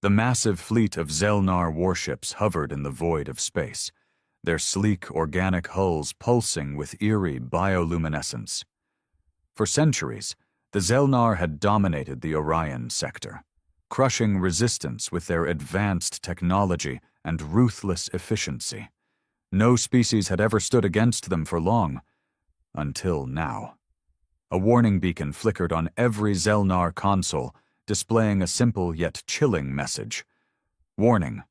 The massive fleet of Zelnar warships hovered in the void of space, their sleek organic hulls pulsing with eerie bioluminescence. For centuries, the Zelnar had dominated the Orion sector, crushing resistance with their advanced technology and ruthless efficiency. No species had ever stood against them for long, until now. A warning beacon flickered on every Zelnar console, displaying a simple yet chilling message. Warning,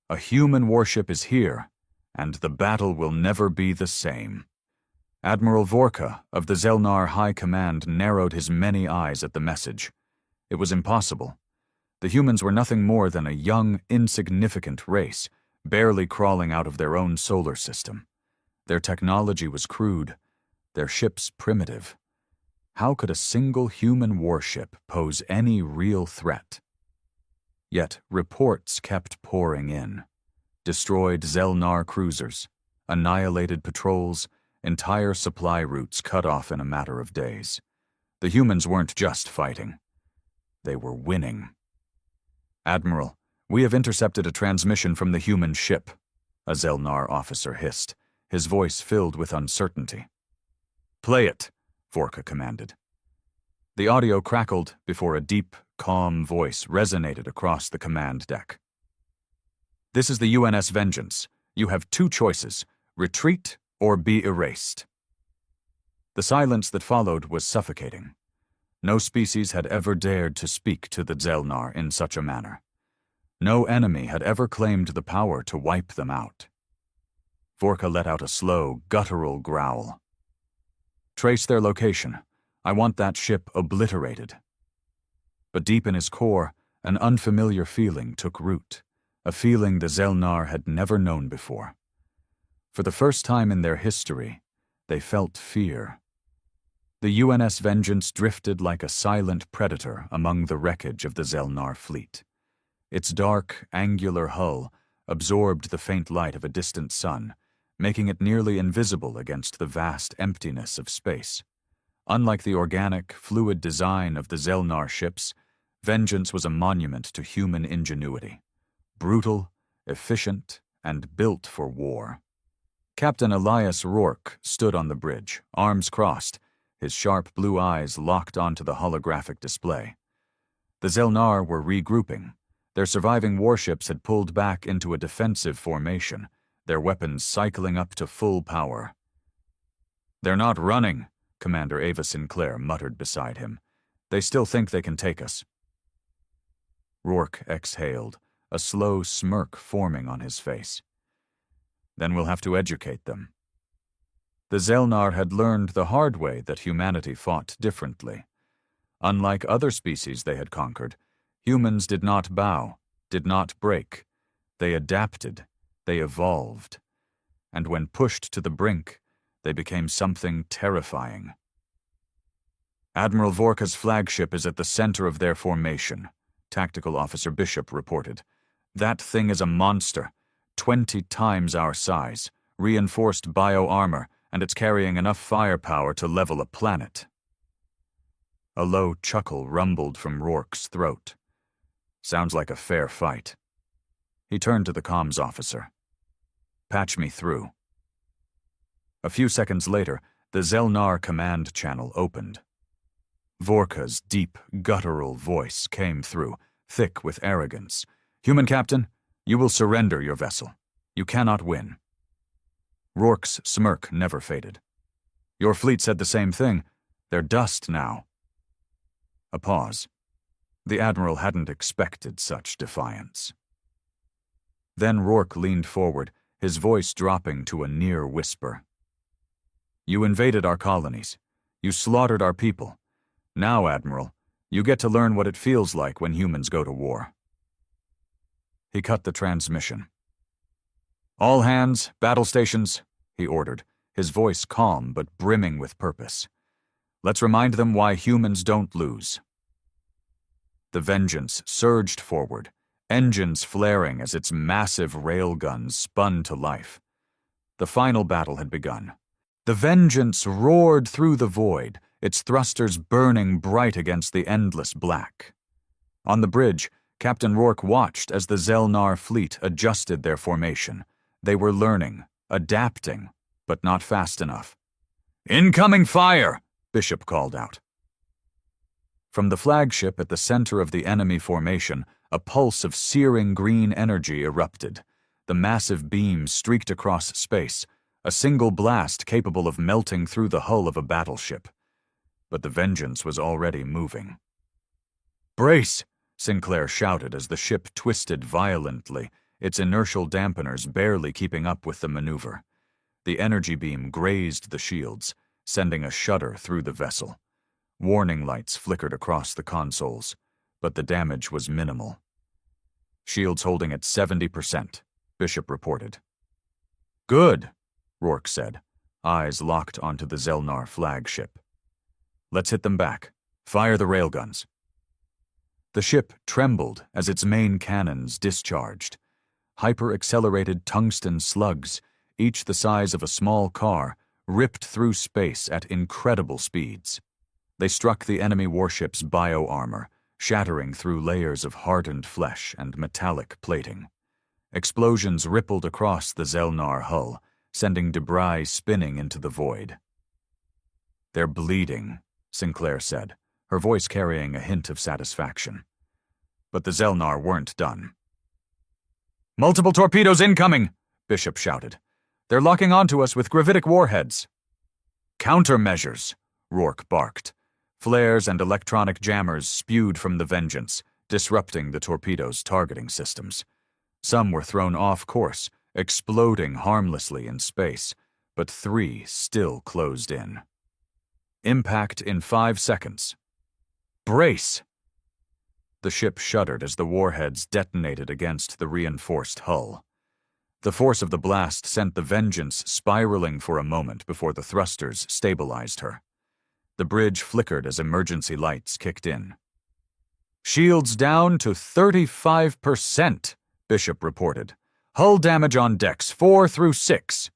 a human warship is here, and the battle will never be the same. Admiral Vorka of the Zelnar High Command narrowed his many eyes at the message. It was impossible. The humans were nothing more than a young, insignificant race, barely crawling out of their own solar system. Their technology was crude, their ships primitive. How could a single human warship pose any real threat? Yet reports kept pouring in. Destroyed Zelnar cruisers, annihilated patrols, entire supply routes cut off in a matter of days. The humans weren't just fighting. They were winning. "Admiral, we have intercepted a transmission from the human ship," a Zelnar officer hissed, his voice filled with uncertainty. "Play it," Vorka commanded. The audio crackled before a deep, calm voice resonated across the command deck. "This is the UNS Vengeance. You have two choices: retreat or be erased." The silence that followed was suffocating. No species had ever dared to speak to the Zelnar in such a manner. No enemy had ever claimed the power to wipe them out. Vorka let out a slow, guttural growl. "Trace their location. I want that ship obliterated." But deep in his core, an unfamiliar feeling took root, a feeling the Zelnar had never known before. For the first time in their history, they felt fear. The UNS Vengeance drifted like a silent predator among the wreckage of the Zelnar fleet. Its dark, angular hull absorbed the faint light of a distant sun, making it nearly invisible against the vast emptiness of space. Unlike the organic, fluid design of the Zelnar ships, Vengeance was a monument to human ingenuity. Brutal, efficient, and built for war. Captain Elias Rourke stood on the bridge, arms crossed, his sharp blue eyes locked onto the holographic display. The Zelnar were regrouping. Their surviving warships had pulled back into a defensive formation, their weapons cycling up to full power. "They're not running," Commander Ava Sinclair muttered beside him. "They still think they can take us." Rourke exhaled, a slow smirk forming on his face. "Then we'll have to educate them." The Zelnar had learned the hard way that humanity fought differently. Unlike other species they had conquered, humans did not bow, did not break. They adapted, they evolved. And when pushed to the brink, they became something terrifying. "Admiral Vorka's flagship is at the center of their formation," Tactical Officer Bishop reported. "That thing is a monster, 20 times our size, reinforced bio-armor, and it's carrying enough firepower to level a planet." A low chuckle rumbled from Rourke's throat. "Sounds like a fair fight." He turned to the comms officer. "Patch me through." A few seconds later, the Zelnar command channel opened. Vorka's deep, guttural voice came through, thick with arrogance. "Human captain, you will surrender your vessel. You cannot win." Rourke's smirk never faded. "Your fleet said the same thing. They're dust now." A pause. The Admiral hadn't expected such defiance. Then Rourke leaned forward, his voice dropping to a near whisper. "You invaded our colonies. You slaughtered our people. Now, Admiral, you get to learn what it feels like when humans go to war." He cut the transmission. "All hands, battle stations," he ordered, his voice calm but brimming with purpose. "Let's remind them why humans don't lose." The Vengeance surged forward, engines flaring as its massive railguns spun to life. The final battle had begun. The Vengeance roared through the void, its thrusters burning bright against the endless black. On the bridge, Captain Rourke watched as the Zelnar fleet adjusted their formation. They were learning, adapting, but not fast enough. "Incoming fire!" Bishop called out. From the flagship at the center of the enemy formation, a pulse of searing green energy erupted. The massive beam streaked across space, a single blast capable of melting through the hull of a battleship. But the Vengeance was already moving. "Brace!" Sinclair shouted as the ship twisted violently, its inertial dampeners barely keeping up with the maneuver. The energy beam grazed the shields, sending a shudder through the vessel. Warning lights flickered across the consoles, but the damage was minimal. "Shields holding at 70%, Bishop reported. "Good," Rourke said, eyes locked onto the Zelnar flagship. "Let's hit them back. Fire the railguns." The ship trembled as its main cannons discharged. Hyper-accelerated tungsten slugs, each the size of a small car, ripped through space at incredible speeds. They struck the enemy warship's bio-armor, shattering through layers of hardened flesh and metallic plating. Explosions rippled across the Zelnar hull, sending debris spinning into the void. "They're bleeding," Sinclair said, her voice carrying a hint of satisfaction. But the Zelnar weren't done. "Multiple torpedoes incoming!" Bishop shouted. "They're locking onto us with gravitic warheads." "Countermeasures!" Rourke barked. Flares and electronic jammers spewed from the Vengeance, disrupting the torpedoes' targeting systems. Some were thrown off course, exploding harmlessly in space, but 3 still closed in. Impact in 5 seconds. "Brace!" The ship shuddered as the warheads detonated against the reinforced hull. The force of the blast sent the Vengeance spiraling for a moment before the thrusters stabilized her. The bridge flickered as emergency lights kicked in. "Shields down to 35%, Bishop reported. "Hull damage on decks 4 through 6.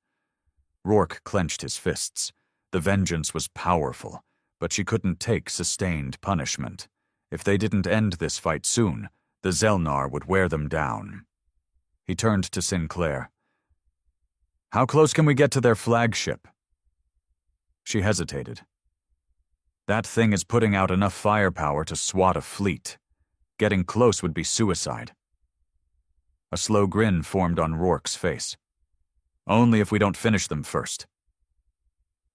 Rourke clenched his fists. The Vengeance was powerful, but she couldn't take sustained punishment. If they didn't end this fight soon, the Zelnar would wear them down. He turned to Sinclair. "How close can we get to their flagship?" She hesitated. "That thing is putting out enough firepower to swat a fleet. Getting close would be suicide." A slow grin formed on Rourke's face. "Only if we don't finish them first."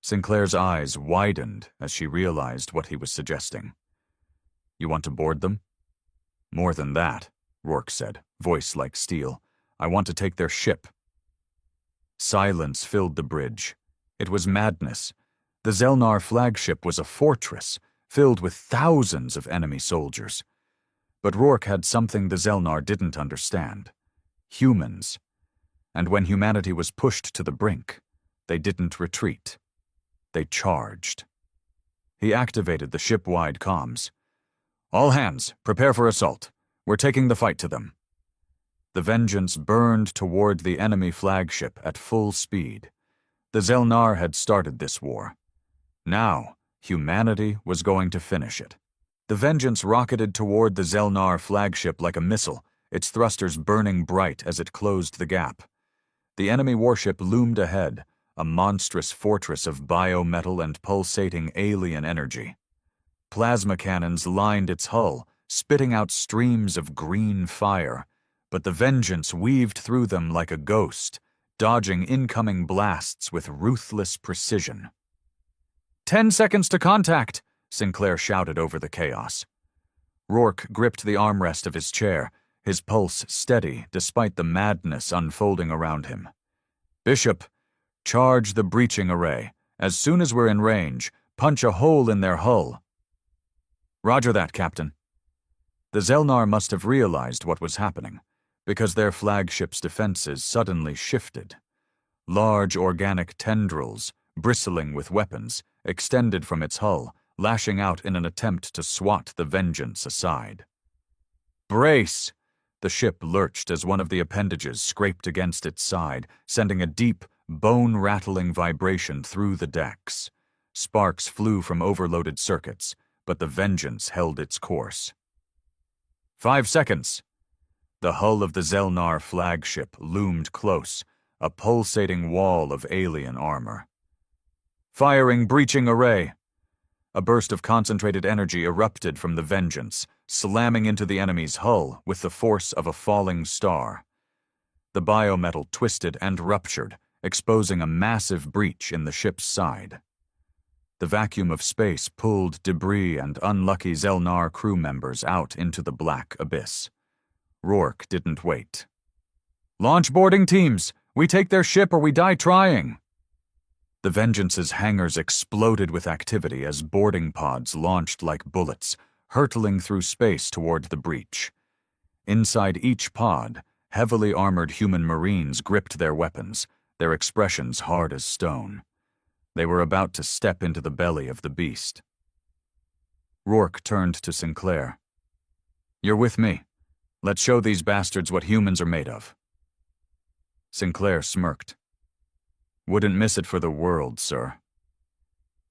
Sinclair's eyes widened as she realized what he was suggesting. "You want to board them?" "More than that," Rourke said, voice like steel. "I want to take their ship." Silence filled the bridge. It was madness. The Zelnar flagship was a fortress, filled with thousands of enemy soldiers. But Rourke had something the Zelnar didn't understand. Humans. And when humanity was pushed to the brink, they didn't retreat. They charged. He activated the ship-wide comms. "All hands, prepare for assault. We're taking the fight to them." The Vengeance burned toward the enemy flagship at full speed. The Zelnar had started this war. Now, humanity was going to finish it. The Vengeance rocketed toward the Zelnar flagship like a missile, its thrusters burning bright as it closed the gap. The enemy warship loomed ahead, a monstrous fortress of biometal and pulsating alien energy. Plasma cannons lined its hull, spitting out streams of green fire, but the Vengeance weaved through them like a ghost, dodging incoming blasts with ruthless precision. 10 seconds to contact, Sinclair shouted over the chaos. Rourke gripped the armrest of his chair, his pulse steady despite the madness unfolding around him. "Bishop, charge the breaching array. As soon as we're in range, punch a hole in their hull." "Roger that, Captain." The Zelnar must have realized what was happening, because their flagship's defenses suddenly shifted. Large organic tendrils, bristling with weapons, extended from its hull, lashing out in an attempt to swat the Vengeance aside. "Brace!" The ship lurched as one of the appendages scraped against its side, sending a deep, bone-rattling vibration through the decks. Sparks flew from overloaded circuits, but the Vengeance held its course. 5 seconds. The hull of the Zelnar flagship loomed close, a pulsating wall of alien armor. Firing breaching array. A burst of concentrated energy erupted from the Vengeance, slamming into the enemy's hull with the force of a falling star. The biometal twisted and ruptured, exposing a massive breach in the ship's side. The vacuum of space pulled debris and unlucky Zelnar crew members out into the black abyss. Rourke didn't wait. "Launch boarding teams! We take their ship or we die trying!" The Vengeance's hangars exploded with activity as boarding pods launched like bullets, hurtling through space toward the breach. Inside each pod, heavily armored human Marines gripped their weapons, their expressions hard as stone. They were about to step into the belly of the beast. Rourke turned to Sinclair. "You're with me. Let's show these bastards what humans are made of." Sinclair smirked. "Wouldn't miss it for the world, sir."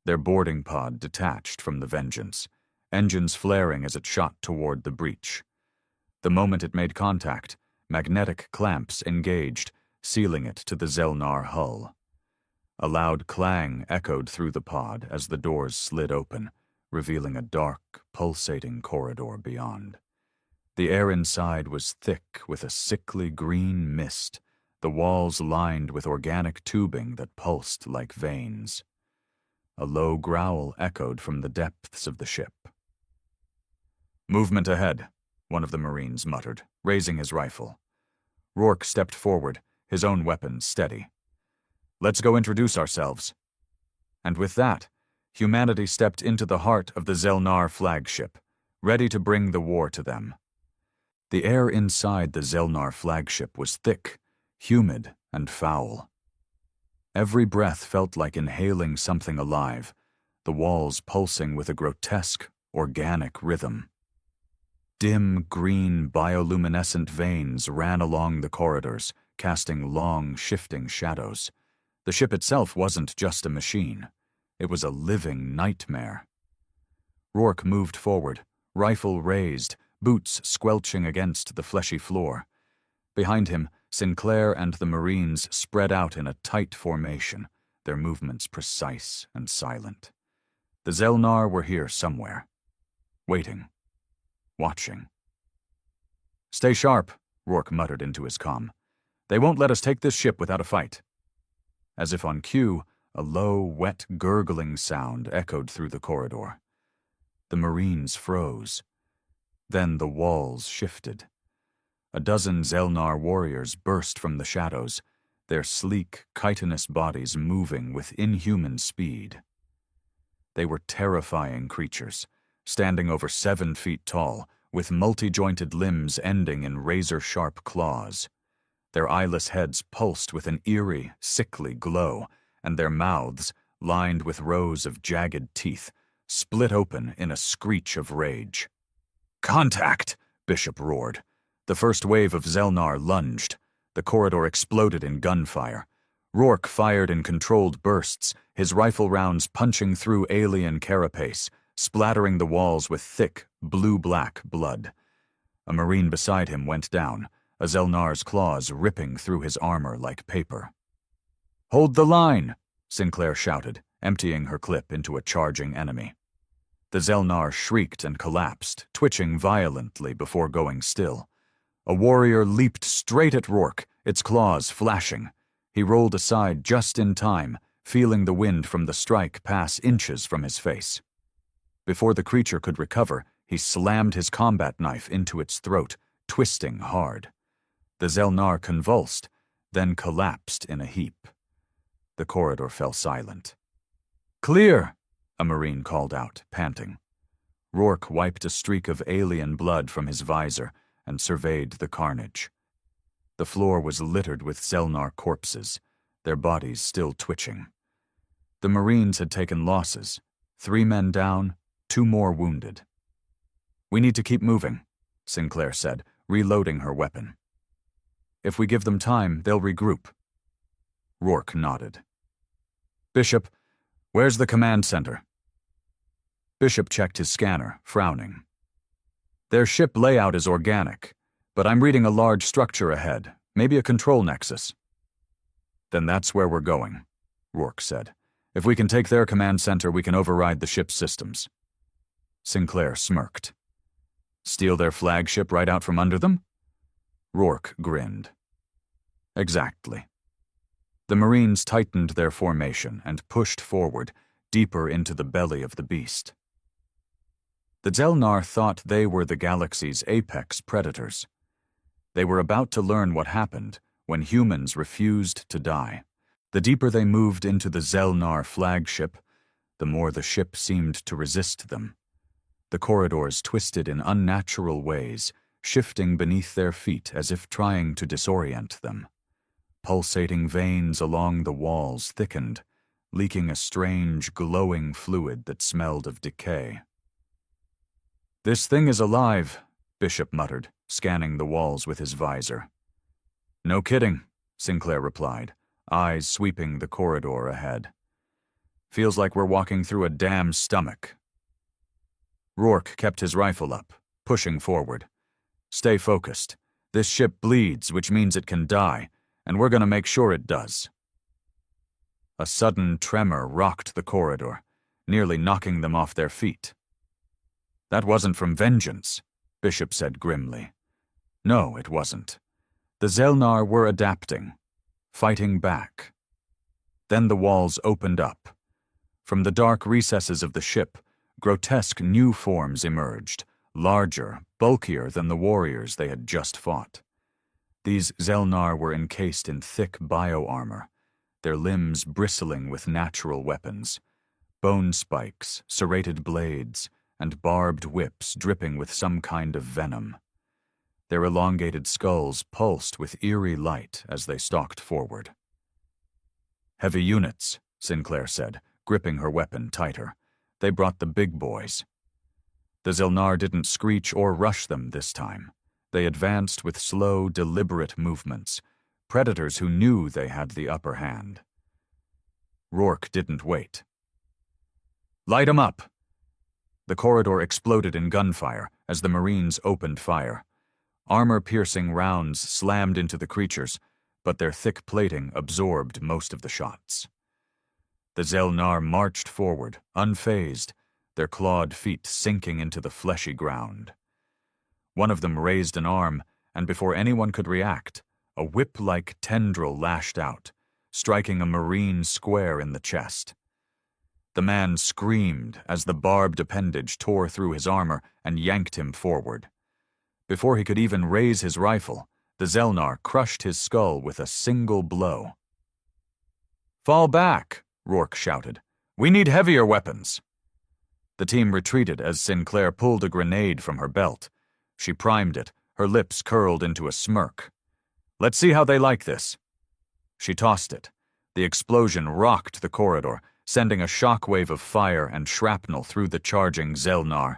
Their boarding pod detached from the Vengeance, engines flaring as it shot toward the breach. The moment it made contact, magnetic clamps engaged, sealing it to the Zelnar hull. A loud clang echoed through the pod as the doors slid open, revealing a dark, pulsating corridor beyond. The air inside was thick with a sickly green mist, the walls lined with organic tubing that pulsed like veins. A low growl echoed from the depths of the ship. "Movement ahead," one of the Marines muttered, raising his rifle. Rourke stepped forward, his own weapon steady. "Let's go introduce ourselves." And with that, humanity stepped into the heart of the Zelnar flagship, ready to bring the war to them. The air inside the Zelnar flagship was thick, humid, and foul. Every breath felt like inhaling something alive, the walls pulsing with a grotesque, organic rhythm. Dim, green, bioluminescent veins ran along the corridors, casting long, shifting shadows. The ship itself wasn't just a machine. It was a living nightmare. Rourke moved forward, rifle raised, boots squelching against the fleshy floor. Behind him, Sinclair and the Marines spread out in a tight formation, their movements precise and silent. The Zelnar were here somewhere, waiting, watching. "Stay sharp," Rourke muttered into his comm. "They won't let us take this ship without a fight." As if on cue, a low, wet, gurgling sound echoed through the corridor. The Marines froze. Then the walls shifted. A dozen Zelnar warriors burst from the shadows, their sleek, chitinous bodies moving with inhuman speed. They were terrifying creatures, standing over 7 feet tall, with multi-jointed limbs ending in razor-sharp claws. Their eyeless heads pulsed with an eerie, sickly glow, and their mouths, lined with rows of jagged teeth, split open in a screech of rage. "Contact!" Bishop roared. The first wave of Zelnar lunged. The corridor exploded in gunfire. Rourke fired in controlled bursts, his rifle rounds punching through alien carapace, splattering the walls with thick, blue-black blood. A Marine beside him went down, a Zelnar's claws ripping through his armor like paper. "Hold the line!" Sinclair shouted, emptying her clip into a charging enemy. The Zelnar shrieked and collapsed, twitching violently before going still. A warrior leaped straight at Rourke, its claws flashing. He rolled aside just in time, feeling the wind from the strike pass inches from his face. Before the creature could recover, he slammed his combat knife into its throat, twisting hard. The Zelnar convulsed, then collapsed in a heap. The corridor fell silent. "Clear!" a Marine called out, panting. Rourke wiped a streak of alien blood from his visor and surveyed the carnage. The floor was littered with Zelnar corpses, their bodies still twitching. The Marines had taken losses, 3 men down, 2 more wounded. "We need to keep moving," Sinclair said, reloading her weapon. "If we give them time, they'll regroup." Rourke nodded. "Bishop, where's the command center?" Bishop checked his scanner, frowning. Their ship layout is organic, but I'm reading a large structure ahead, maybe a control nexus. Then that's where we're going, Rourke said. If we can take their command center, we can override the ship's systems. Sinclair smirked. Steal their flagship right out from under them? Rourke grinned. Exactly. The Marines tightened their formation and pushed forward, deeper into the belly of the beast. The Zelnar thought they were the galaxy's apex predators. They were about to learn what happened when humans refused to die. The deeper they moved into the Zelnar flagship, the more the ship seemed to resist them. The corridors twisted in unnatural ways, shifting beneath their feet as if trying to disorient them. Pulsating veins along the walls thickened, leaking a strange, glowing fluid that smelled of decay. "This thing is alive," Bishop muttered, scanning the walls with his visor. "No kidding," Sinclair replied, eyes sweeping the corridor ahead. "Feels like we're walking through a dam's stomach." Rourke kept his rifle up, pushing forward. "Stay focused. This ship bleeds, which means it can die, and we're going to make sure it does." A sudden tremor rocked the corridor, nearly knocking them off their feet. "That wasn't from vengeance," Bishop said grimly. "No, it wasn't. The Zelnar were adapting, fighting back." Then the walls opened up. From the dark recesses of the ship, grotesque new forms emerged, larger, bulkier than the warriors they had just fought. These Zelnar were encased in thick bio-armor, their limbs bristling with natural weapons, bone spikes, serrated blades, and barbed whips dripping with some kind of venom. Their elongated skulls pulsed with eerie light as they stalked forward. "Heavy units," Sinclair said, gripping her weapon tighter. "They brought the big boys." The Zelnar didn't screech or rush them this time. They advanced with slow, deliberate movements, predators who knew they had the upper hand. Rourke didn't wait. "Light 'em up!" The corridor exploded in gunfire as the Marines opened fire. Armor-piercing rounds slammed into the creatures, but their thick plating absorbed most of the shots. The Zelnar marched forward, unfazed, their clawed feet sinking into the fleshy ground. One of them raised an arm, and before anyone could react, a whip-like tendril lashed out, striking a Marine square in the chest. The man screamed as the barbed appendage tore through his armor and yanked him forward. Before he could even raise his rifle, the Zelnar crushed his skull with a single blow. "Fall back!" Rourke shouted. "We need heavier weapons!" The team retreated as Sinclair pulled a grenade from her belt. She primed it, her lips curled into a smirk. "Let's see how they like this." She tossed it. The explosion rocked the corridor, sending a shockwave of fire and shrapnel through the charging Zelnar.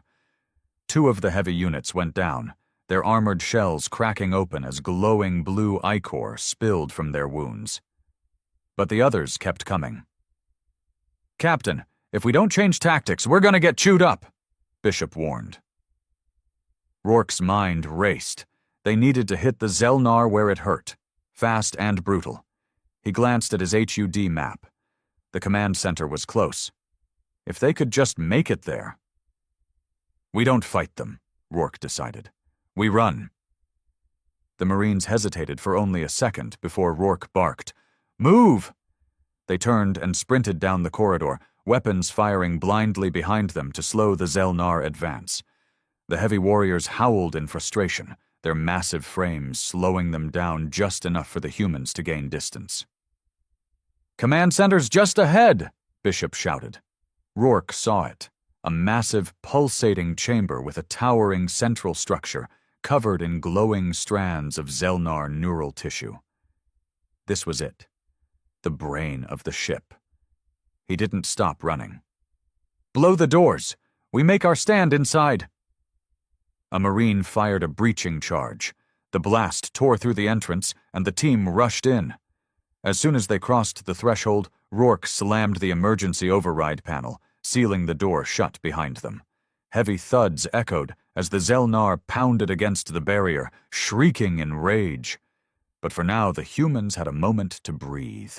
Two of the heavy units went down, their armored shells cracking open as glowing blue ichor spilled from their wounds. But the others kept coming. "Captain, if we don't change tactics, we're going to get chewed up," Bishop warned. Rourke's mind raced. They needed to hit the Zelnar where it hurt, fast and brutal. He glanced at his HUD map. The command center was close. If they could just make it there. "We don't fight them," Rourke decided. "We run." The Marines hesitated for only a second before Rourke barked, "Move!" They turned and sprinted down the corridor, weapons firing blindly behind them to slow the Zelnar advance. The heavy warriors howled in frustration, their massive frames slowing them down just enough for the humans to gain distance. "Command center's just ahead!" Bishop shouted. Rourke saw it, a massive, pulsating chamber with a towering central structure covered in glowing strands of Zelnar neural tissue. This was it, the brain of the ship. He didn't stop running. "Blow the doors! We make our stand inside!" A Marine fired a breaching charge. The blast tore through the entrance, and the team rushed in. As soon as they crossed the threshold, Rourke slammed the emergency override panel, sealing the door shut behind them. Heavy thuds echoed as the Zelnar pounded against the barrier, shrieking in rage. But for now, the humans had a moment to breathe.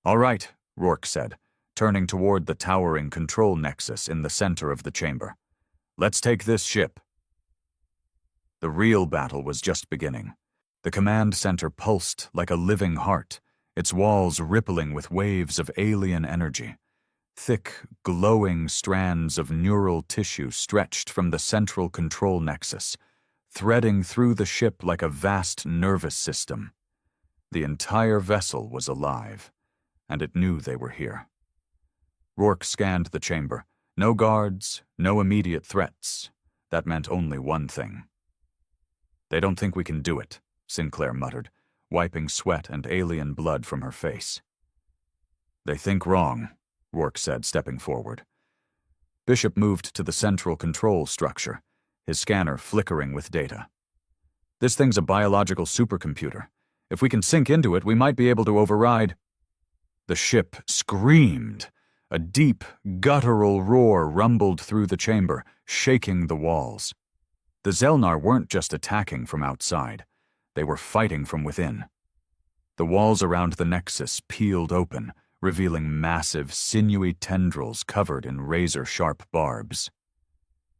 "All right," Rourke said, turning toward the towering control nexus in the center of the chamber. "Let's take this ship." The real battle was just beginning. The command center pulsed like a living heart, its walls rippling with waves of alien energy. Thick, glowing strands of neural tissue stretched from the central control nexus, threading through the ship like a vast nervous system. The entire vessel was alive, and it knew they were here. Rourke scanned the chamber. No guards, no immediate threats. That meant only one thing. "They don't think we can do it," Sinclair muttered, wiping sweat and alien blood from her face. "They think wrong," Rourke said, stepping forward. Bishop moved to the central control structure, his scanner flickering with data. "This thing's a biological supercomputer. If we can sink into it, we might be able to override." The ship screamed. A deep, guttural roar rumbled through the chamber, shaking the walls. The Zelnar weren't just attacking from outside. They were fighting from within. The walls around the nexus peeled open, revealing massive, sinewy tendrils covered in razor-sharp barbs.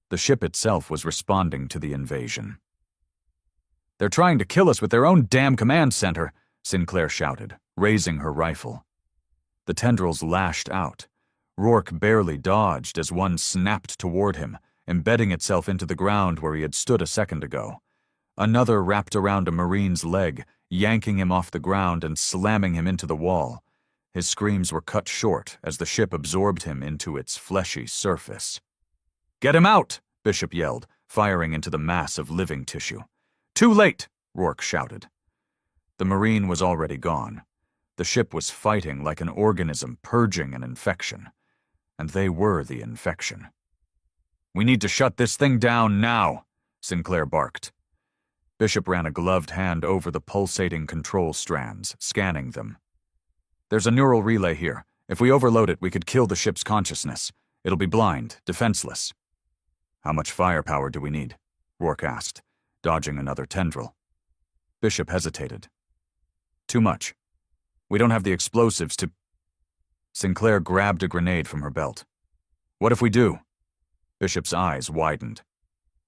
The ship itself was responding to the invasion. "They're trying to kill us with their own damn command center," Sinclair shouted, raising her rifle. The tendrils lashed out. Rourke barely dodged as one snapped toward him, embedding itself into the ground where he had stood a second ago. Another wrapped around a Marine's leg, yanking him off the ground and slamming him into the wall. His screams were cut short as the ship absorbed him into its fleshy surface. "Get him out!" Bishop yelled, firing into the mass of living tissue. "Too late!" Rourke shouted. The Marine was already gone. The ship was fighting like an organism purging an infection. And they were the infection. "We need to shut this thing down now," Sinclair barked. Bishop ran a gloved hand over the pulsating control strands, scanning them. "There's a neural relay here. If we overload it, we could kill the ship's consciousness. It'll be blind, defenseless." "How much firepower do we need?" Rourke asked, dodging another tendril. Bishop hesitated. "Too much. We don't have the explosives to—" Sinclair grabbed a grenade from her belt. "What if we do?" Bishop's eyes widened.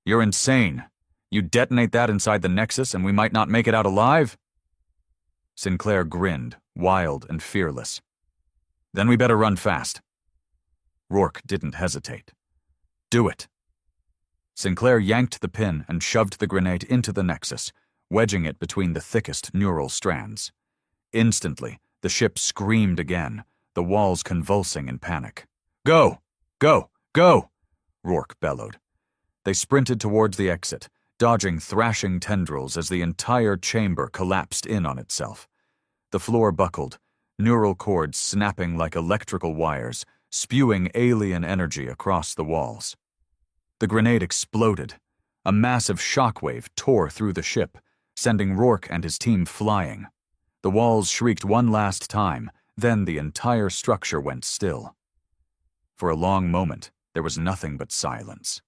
"You're insane. You detonate that inside the Nexus and we might not make it out alive?" Sinclair grinned, wild and fearless. "Then we better run fast." Rourke didn't hesitate. "Do it." Sinclair yanked the pin and shoved the grenade into the Nexus, wedging it between the thickest neural strands. Instantly, the ship screamed again, the walls convulsing in panic. "Go! Go! Go!" Rourke bellowed. They sprinted towards the exit, dodging thrashing tendrils as the entire chamber collapsed in on itself. The floor buckled, neural cords snapping like electrical wires, spewing alien energy across the walls. The grenade exploded. A massive shockwave tore through the ship, sending Rourke and his team flying. The walls shrieked one last time, then the entire structure went still. For a long moment, there was nothing but silence.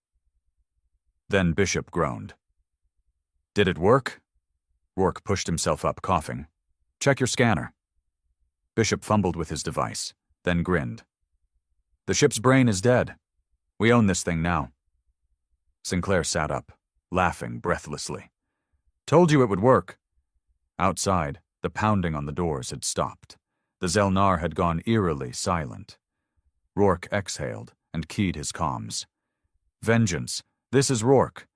Then Bishop groaned. "Did it work?" Rourke pushed himself up, coughing. "Check your scanner." Bishop fumbled with his device, then grinned. "The ship's brain is dead. We own this thing now." Sinclair sat up, laughing breathlessly. "Told you it would work." Outside, the pounding on the doors had stopped. The Zelnar had gone eerily silent. Rourke exhaled and keyed his comms. "Vengeance, this is Rourke.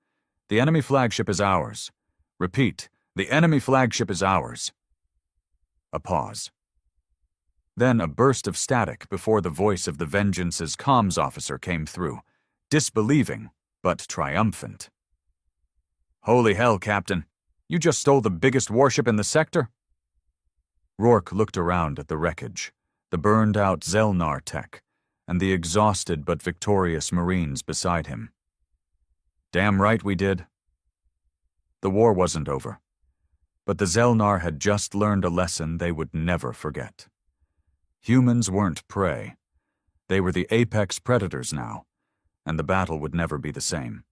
The enemy flagship is ours. Repeat, the enemy flagship is ours." A pause. Then a burst of static before the voice of the Vengeance's comms officer came through, disbelieving, but triumphant. "Holy hell, Captain. You just stole the biggest warship in the sector?" Rourke looked around at the wreckage, the burned-out Zelnar tech, and the exhausted but victorious Marines beside him. "Damn right we did." The war wasn't over, but the Zelnar had just learned a lesson they would never forget. Humans weren't prey. They were the apex predators now, and the battle would never be the same.